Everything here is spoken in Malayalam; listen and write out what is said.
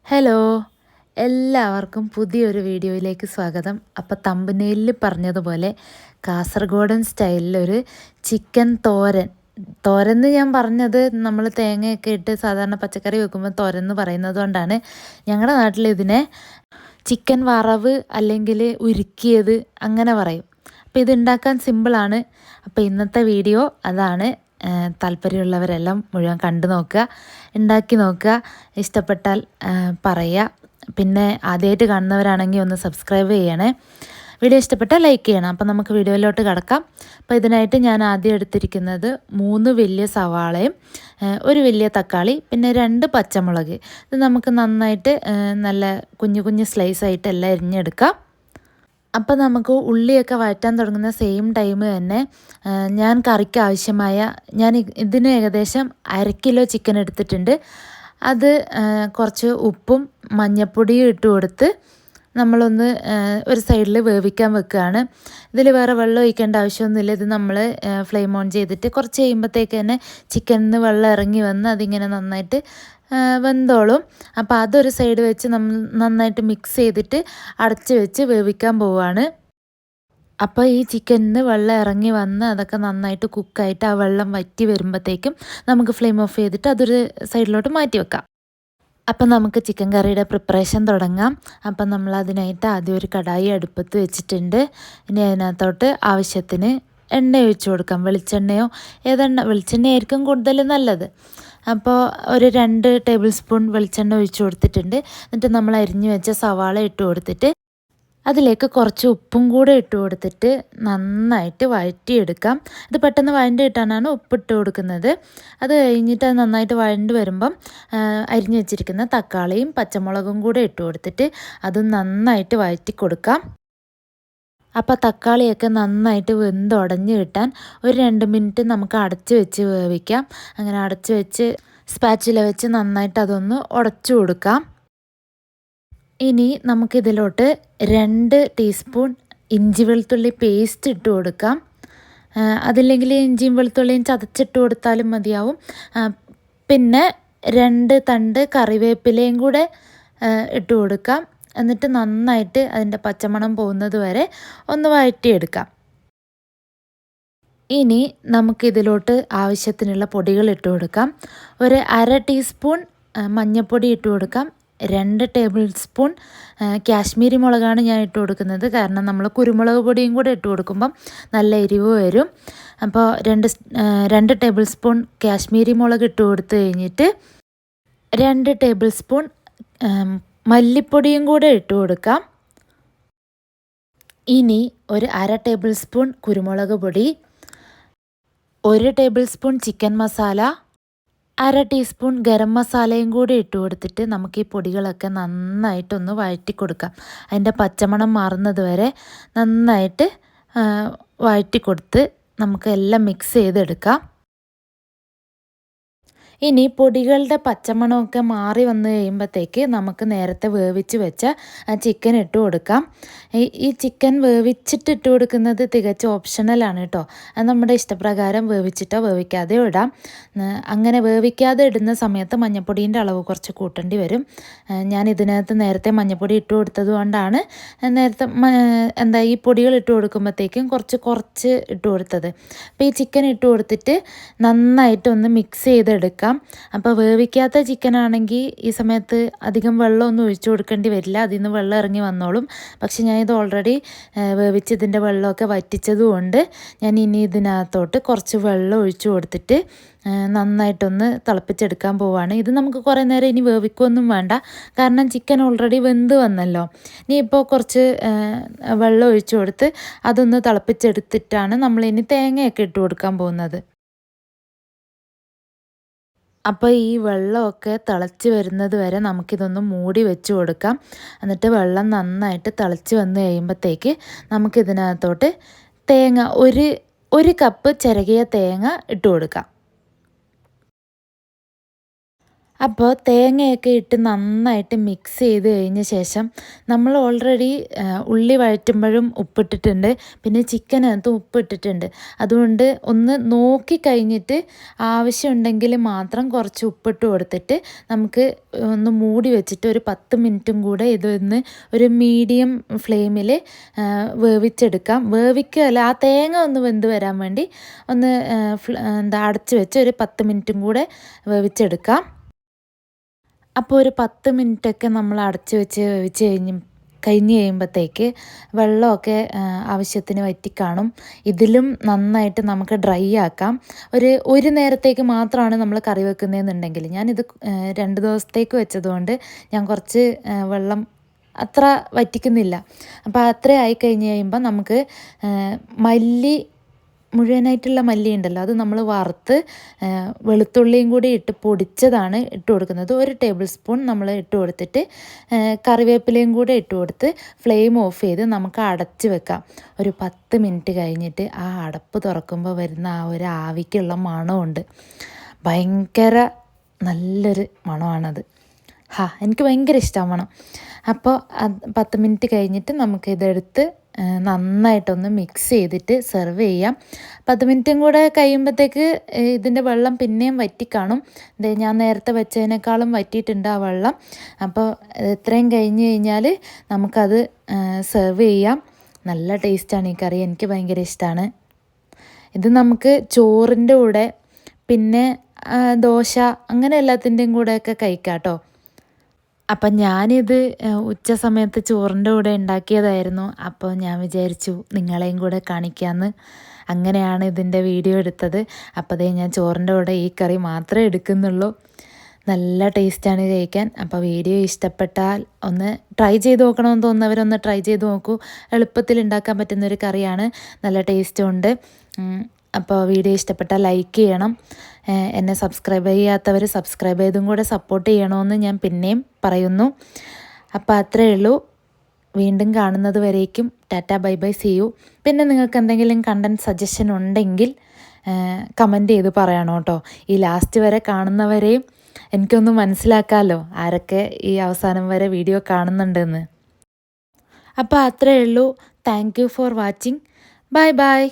ഹലോ, എല്ലാവർക്കും പുതിയൊരു വീഡിയോയിലേക്ക് സ്വാഗതം. അപ്പോൾ തമ്പനെയിലിൽ പറഞ്ഞതുപോലെ കാസർഗോഡൻ സ്റ്റൈലിലൊരു ചിക്കൻ തോരൻ. തോരൻ ഞാൻ പറഞ്ഞത് നമ്മൾ തേങ്ങയൊക്കെ ഇട്ട് സാധാരണ പച്ചക്കറി വെക്കുമ്പോൾ തോരൻ എന്ന് പറയുന്നത് കൊണ്ടാണ്. ഞങ്ങളുടെ നാട്ടിൽ ഇതിനെ ചിക്കൻ വറവ് അല്ലെങ്കിൽ ഉരുക്കിയത് അങ്ങനെ പറയും. അപ്പോൾ ഇത് ഉണ്ടാക്കാൻ സിമ്പിളാണ്. അപ്പോൾ ഇന്നത്തെ വീഡിയോ അതാണ്. താല്പര്യമുള്ളവരെല്ലാം മുഴുവൻ കണ്ടു നോക്കുക, ഉണ്ടാക്കി നോക്കുക, ഇഷ്ടപ്പെട്ടാൽ പറയുക. പിന്നെ ആദ്യമായിട്ട് കാണുന്നവരാണെങ്കിൽ ഒന്ന് സബ്സ്ക്രൈബ് ചെയ്യണേ. വീഡിയോ ഇഷ്ടപ്പെട്ടാൽ ലൈക്ക് ചെയ്യണം. അപ്പോൾ നമുക്ക് വീഡിയോയിലോട്ട് കിടക്കാം. അപ്പോൾ ഇതിനായിട്ട് ഞാൻ ആദ്യം എടുത്തിരിക്കുന്നത് 3 വലിയ സവാളയും 1 വലിയ തക്കാളി, പിന്നെ 2 പച്ചമുളക്. ഇത് നമുക്ക് നന്നായിട്ട് നല്ല കുഞ്ഞു കുഞ്ഞു സ്ലൈസായിട്ട് എല്ലാം അരിഞ്ഞെടുക്കാം. അപ്പം നമുക്ക് ഉള്ളിയൊക്കെ വഴറ്റാൻ തുടങ്ങുന്ന സെയിം ടൈം തന്നെ ഞാൻ കറിക്ക് ആവശ്യമായ ഇതിന് ഏകദേശം 1/2 കിലോ ചിക്കൻ എടുത്തിട്ടുണ്ട്. അത് കുറച്ച് ഉപ്പും മഞ്ഞൾപ്പൊടിയും ഇട്ട് കൊടുത്ത് നമ്മളൊന്ന് ഒരു സൈഡിൽ വേവിക്കാൻ വെക്കുകയാണ്. ഇതിൽ വേറെ വെള്ളം ഒഴിക്കേണ്ട ആവശ്യമൊന്നുമില്ല. ഇത് നമ്മൾ ഫ്ലെയിം ഓൺ ചെയ്തിട്ട് കുറച്ച് കഴിയുമ്പോഴത്തേക്ക് തന്നെ ചിക്കനിൽ നിന്ന് വെള്ളം ഇറങ്ങി വന്ന് അതിങ്ങനെ നന്നായിട്ട് വെന്തോളും. അപ്പോൾ അതൊരു സൈഡ് വെച്ച് നമ്മൾ നന്നായിട്ട് മിക്സ് ചെയ്തിട്ട് അടച്ച് വെച്ച് വേവിക്കാൻ പോവുകയാണ്. അപ്പോൾ ഈ ചിക്കനിൽ വെള്ളം ഇറങ്ങി വന്ന് അതൊക്കെ നന്നായിട്ട് കുക്കായിട്ട് ആ വെള്ളം വറ്റി വരുമ്പോഴത്തേക്കും നമുക്ക് ഫ്ലെയിം ഓഫ് ചെയ്തിട്ട് അതൊരു സൈഡിലോട്ട് മാറ്റി വെക്കാം. അപ്പം നമുക്ക് ചിക്കൻ കറിയുടെ പ്രിപ്പറേഷൻ തുടങ്ങാം. അപ്പം നമ്മൾ അതിനായിട്ട് ആദ്യം ഒരു കടായി അടുപ്പത്ത് വെച്ചിട്ടുണ്ട്. ഇനി അതിനകത്തോട്ട് ആവശ്യത്തിന് എണ്ണ ഒഴിച്ച് കൊടുക്കാം. വെളിച്ചെണ്ണയോ വെളിച്ചെണ്ണയായിരിക്കും കൂടുതൽ നല്ലത്. അപ്പോൾ ഒരു 2 ടേബിൾ സ്പൂൺ വെളിച്ചെണ്ണ ഒഴിച്ച് കൊടുത്തിട്ടുണ്ട്. എന്നിട്ട് നമ്മൾ അരിഞ്ഞു വെച്ച സവാള ഇട്ട് കൊടുത്തിട്ട് അതിലേക്ക് കുറച്ച് ഉപ്പും കൂടെ ഇട്ട് കൊടുത്തിട്ട് നന്നായിട്ട് വഴറ്റിയെടുക്കാം. ഇത് പെട്ടെന്ന് വഴണ്ട് കിട്ടാനാണ് ഉപ്പിട്ട് കൊടുക്കുന്നത്. അത് കഴിഞ്ഞിട്ട് അത് നന്നായിട്ട് വഴണ്ട് വരുമ്പം അരിഞ്ഞു വെച്ചിരിക്കുന്ന തക്കാളിയും പച്ചമുളകും കൂടെ ഇട്ട് കൊടുത്തിട്ട് അത് നന്നായിട്ട് വഴറ്റി കൊടുക്കാം. അപ്പോൾ തക്കാളിയൊക്കെ നന്നായിട്ട് വെന്തുടഞ്ഞ് കിട്ടാൻ ഒരു 2 മിനിറ്റ് നമുക്ക് അടച്ച് വെച്ച് വേവിക്കാം. അങ്ങനെ അടച്ച് വെച്ച് സ്പാച്ചില വെച്ച് നന്നായിട്ട് അതൊന്ന് ഉടച്ചു കൊടുക്കാം. ഇനി നമുക്കിതിലോട്ട് 2 ടീസ്പൂൺ ഇഞ്ചി വെളുത്തുള്ളി പേസ്റ്റ് ഇട്ട് കൊടുക്കാം. അതില്ലെങ്കിൽ ഇഞ്ചിയും വെളുത്തുള്ളിയും ചതച്ചിട്ട് കൊടുത്താലും മതിയാവും. പിന്നെ 2 തണ്ട് കറിവേപ്പിലയും കൂടെ ഇട്ട് കൊടുക്കാം. എന്നിട്ട് നന്നായിട്ട് അതിൻ്റെ പച്ചമണം പോകുന്നത് വരെ ഒന്ന് വഴറ്റിയെടുക്കാം. ഇനി നമുക്കിതിലോട്ട് ആവശ്യത്തിനുള്ള പൊടികൾ ഇട്ട് കൊടുക്കാം. ഒരു 1/2 ടീസ്പൂൺ മഞ്ഞൾപ്പൊടി ഇട്ട് കൊടുക്കാം. 2 ടേബിൾ സ്പൂൺ കാശ്മീരി മുളകാണ് ഞാൻ ഇട്ട് കൊടുക്കുന്നത്. കാരണം നമ്മൾ കുരുമുളക് പൊടിയും കൂടെ ഇട്ട് കൊടുക്കുമ്പം നല്ല എരിവ് വരും. അപ്പോൾ 2 ടേബിൾ സ്പൂൺ കാശ്മീരി മുളക് ഇട്ട് കൊടുത്ത് കഴിഞ്ഞിട്ട് 2 ടേബിൾ സ്പൂൺ മല്ലിപ്പൊടിയും കൂടെ ഇട്ട് കൊടുക്കാം. ഇനി ഒരു 1/2 ടേബിൾ സ്പൂൺ കുരുമുളക് പൊടി, 1 table spoon chicken masala, 1/2 teaspoon garam മസാലയും കൂടി ഇട്ട് കൊടുത്തിട്ട് നമുക്ക് ഈ പൊടികളൊക്കെ നന്നായിട്ടൊന്ന് വഴറ്റി കൊടുക്കാം. അതിൻ്റെ പച്ചമണം മാറുന്നത് വരെ നന്നായിട്ട് വഴറ്റി കൊടുത്ത് നമുക്ക് എല്ലാം മിക്സ് ചെയ്തെടുക്കാം. ഇനി പൊടികളുടെ പച്ചമണമൊക്കെ മാറി വന്നു കഴിയുമ്പോഴത്തേക്ക് നമുക്ക് നേരത്തെ വേവിച്ച് വെച്ച ചിക്കൻ ഇട്ട് കൊടുക്കാം. ഈ ചിക്കൻ വേവിച്ചിട്ട് ഇട്ട് കൊടുക്കുന്നത് തികച്ചും ഓപ്ഷണലാണ് കേട്ടോ. അത് നമ്മുടെ ഇഷ്ടപ്രകാരം വേവിച്ചിട്ടോ വേവിക്കാതെയോ ഇടാം. അങ്ങനെ വേവിക്കാതെ ഇടുന്ന സമയത്ത് മഞ്ഞൾപ്പൊടീൻ്റെ അളവ് കുറച്ച് കൂട്ടേണ്ടി വരും. ഞാൻ ഇതിനകത്ത് നേരത്തെ മഞ്ഞൾപ്പൊടി ഇട്ട് കൊടുത്തത് കൊണ്ടാണ് നേരത്തെ ഈ പൊടികൾ ഇട്ട് കൊടുക്കുമ്പോഴത്തേക്കും കുറച്ച് ഇട്ട് കൊടുത്തത്. അപ്പോൾ ഈ ചിക്കൻ ഇട്ട് കൊടുത്തിട്ട് നന്നായിട്ടൊന്ന് മിക്സ് ചെയ്തെടുക്കാം. അപ്പോൾ വേവിക്കാത്ത ചിക്കൻ ആണെങ്കിൽ ഈ സമയത്ത് അധികം വെള്ളമൊന്നും ഒഴിച്ചു കൊടുക്കേണ്ടി വരില്ല. അതിൽ നിന്ന് വെള്ളം ഇറങ്ങി വന്നോളും. പക്ഷെ ഞാനിത് ഓൾറെഡി വേവിച്ച് ഇതിൻ്റെ വെള്ളമൊക്കെ വറ്റിച്ചതുകൊണ്ട് ഞാൻ ഇനി ഇതിനകത്തോട്ട് കുറച്ച് വെള്ളം ഒഴിച്ചു കൊടുത്തിട്ട് നന്നായിട്ടൊന്ന് തിളപ്പിച്ചെടുക്കാൻ പോവുകയാണ്. ഇത് നമുക്ക് കുറേ നേരം ഇനി വേവിക്കുകയൊന്നും വേണ്ട. കാരണം ചിക്കൻ ഓൾറെഡി വെന്ത് വന്നല്ലോ. ഇനി ഇപ്പോൾ കുറച്ച് വെള്ളം ഒഴിച്ചു കൊടുത്ത് അതൊന്ന് തിളപ്പിച്ചെടുത്തിട്ടാണ് നമ്മളിനി തേങ്ങയൊക്കെ ഇട്ട് കൊടുക്കാൻ പോകുന്നത്. അപ്പോൾ ഈ വെള്ളമൊക്കെ തിളച്ച് വരുന്നത് വരെ നമുക്കിതൊന്ന് മൂടി വെച്ച് കൊടുക്കാം. എന്നിട്ട് വെള്ളം നന്നായിട്ട് തിളച്ച് വന്ന് കഴിയുമ്പോഴത്തേക്ക് നമുക്കിതിനകത്തോട്ട് തേങ്ങ ഒരു കപ്പ് ചിരകിയ തേങ്ങ ഇട്ട് കൊടുക്കാം. അപ്പോൾ തേങ്ങയൊക്കെ ഇട്ട് നന്നായിട്ട് മിക്സ് ചെയ്ത് കഴിഞ്ഞ ശേഷം നമ്മൾ ഓൾറെഡി ഉള്ളി വഴറ്റുമ്പോഴും ഉപ്പിട്ടിട്ടുണ്ട്, പിന്നെ ചിക്കനകത്ത് ഉപ്പിട്ടിട്ടുണ്ട്. അതുകൊണ്ട് ഒന്ന് നോക്കി കഴിഞ്ഞിട്ട് ആവശ്യമുണ്ടെങ്കിൽ മാത്രം കുറച്ച് ഉപ്പിട്ട് കൊടുത്തിട്ട് നമുക്ക് ഒന്ന് മൂടി വെച്ചിട്ട് ഒരു 10 മിനിറ്റും കൂടെ ഇതൊന്ന് ഒരു മീഡിയം ഫ്ലെയിമിൽ വേവിച്ചെടുക്കാം. വേവിക്കുകയല്ല, ആ തേങ്ങ ഒന്ന് വെന്ത് വരാൻ വേണ്ടി ഒന്ന് അടച്ച് വെച്ച് ഒരു 10 മിനിറ്റും കൂടെ വേവിച്ചെടുക്കാം. അപ്പോൾ ഒരു 10 മിനിറ്റൊക്കെ നമ്മൾ അടച്ച് വെച്ച് വേവിച്ച് കഴിഞ്ഞ് കഴിയുമ്പോഴത്തേക്ക് വെള്ളമൊക്കെ ആവശ്യത്തിന് വറ്റിക്കാണും. ഇതിലും നന്നായിട്ട് നമുക്ക് ഡ്രൈ ആക്കാം. ഒരു നേരത്തേക്ക് മാത്രമാണ് നമ്മൾ കറി വെക്കുന്നതെന്നുണ്ടെങ്കിൽ, ഞാനിത് 2 ദിവസത്തേക്ക് വെച്ചതുകൊണ്ട് ഞാൻ കുറച്ച് വെള്ളം അത്ര വറ്റിക്കുന്നില്ല. അപ്പോൾ അത്ര ആയിക്കഴിഞ്ഞ് കഴിയുമ്പോൾ നമുക്ക് മുഴുവനായിട്ടുള്ള മല്ലി ഉണ്ടല്ലോ, അത് നമ്മൾ വറുത്ത് വെളുത്തുള്ളിയും കൂടി ഇട്ട് പൊടിച്ചതാണ് ഇട്ട് കൊടുക്കുന്നത്. 1 ടേബിൾ സ്പൂൺ നമ്മൾ ഇട്ട് കൊടുത്തിട്ട് കറിവേപ്പിലയും കൂടെ ഇട്ട് കൊടുത്ത് ഫ്ലെയിം ഓഫ് ചെയ്ത് നമുക്ക് അടച്ച് വെക്കാം. ഒരു 10 മിനിറ്റ് കഴിഞ്ഞിട്ട് ആ അടപ്പ് തുറക്കുമ്പോൾ വരുന്ന ആ ഒരു ആവിക്കുള്ള മണമുണ്ട്, ഭയങ്കര നല്ലൊരു മണമാണത്. എനിക്ക് ഭയങ്കര ഇഷ്ടമാണ് മണം. അപ്പോൾ 10 മിനിറ്റ് കഴിഞ്ഞിട്ട് നമുക്കിതെടുത്ത് നന്നായിട്ടൊന്ന് മിക്സ് ചെയ്തിട്ട് സെർവ് ചെയ്യാം. 10 മിനിറ്റും കൂടെ കഴിയുമ്പോഴത്തേക്ക് ഇതിൻ്റെ വെള്ളം പിന്നെയും വറ്റിക്കാണും. ഞാൻ നേരത്തെ വെച്ചതിനേക്കാളും വറ്റിയിട്ടുണ്ട് ആ വെള്ളം. അപ്പോൾ ഇത്രയും കഴിഞ്ഞ് കഴിഞ്ഞാൽ നമുക്കത് സെർവ് ചെയ്യാം. നല്ല ടേസ്റ്റാണ് ഈ കറി, എനിക്ക് ഭയങ്കര ഇഷ്ടമാണ്. ഇത് നമുക്ക് ചോറിൻ്റെ കൂടെ പിന്നെ ദോശ അങ്ങനെ എല്ലാത്തിൻ്റെയും കൂടെയൊക്കെ കഴിക്കാം കേട്ടോ. അപ്പം ഞാനിത് ഉച്ച സമയത്ത് ചോറിൻ്റെ കൂടെ ഉണ്ടാക്കിയതായിരുന്നു. അപ്പോൾ ഞാൻ വിചാരിച്ചു നിങ്ങളെയും കൂടെ കാണിക്കാമെന്ന്. അങ്ങനെയാണ് ഇതിൻ്റെ വീഡിയോ എടുത്തത്. അപ്പോൾ ഞാൻ ചോറിൻ്റെ കൂടെ ഈ കറി മാത്രമേ എടുക്കുന്നുള്ളൂ. നല്ല ടേസ്റ്റാണ് കഴിക്കാൻ. അപ്പോൾ വീഡിയോ ഇഷ്ടപ്പെട്ടാൽ ഒന്ന് ട്രൈ ചെയ്ത് നോക്കണമെന്ന് തോന്നുന്നവരൊന്ന് ട്രൈ ചെയ്ത് നോക്കൂ. എളുപ്പത്തിൽ ഉണ്ടാക്കാൻ പറ്റുന്നൊരു കറിയാണ്, നല്ല ടേസ്റ്റും ഉണ്ട്. അപ്പോൾ വീഡിയോ ഇഷ്ടപ്പെട്ടാൽ ലൈക്ക് ചെയ്യണം. എന്നെ സബ്സ്ക്രൈബ് ചെയ്യാത്തവർ സബ്സ്ക്രൈബ് ചെയ്തും കൂടെ സപ്പോർട്ട് ചെയ്യണമെന്ന് ഞാൻ പിന്നെയും പറയുന്നു. അപ്പോൾ അത്രയേ ഉള്ളൂ. വീണ്ടും കാണുന്നത് വരേക്കും tata bye bye, see you. പിന്നെ നിങ്ങൾക്ക് എന്തെങ്കിലും കണ്ടൻറ് സജഷൻ ഉണ്ടെങ്കിൽ കമൻറ്റ് ചെയ്ത് പറയണം കേട്ടോ. ഈ ലാസ്റ്റ് വരെ കാണുന്നവരെയും എനിക്കൊന്ന് മനസ്സിലാക്കാമല്ലോ ആരൊക്കെ ഈ അവസാനം വരെ വീഡിയോ കാണുന്നുണ്ടെന്ന്. അപ്പോൾ അത്രയേ ഉള്ളൂ. Thank you for watching. Bye bye.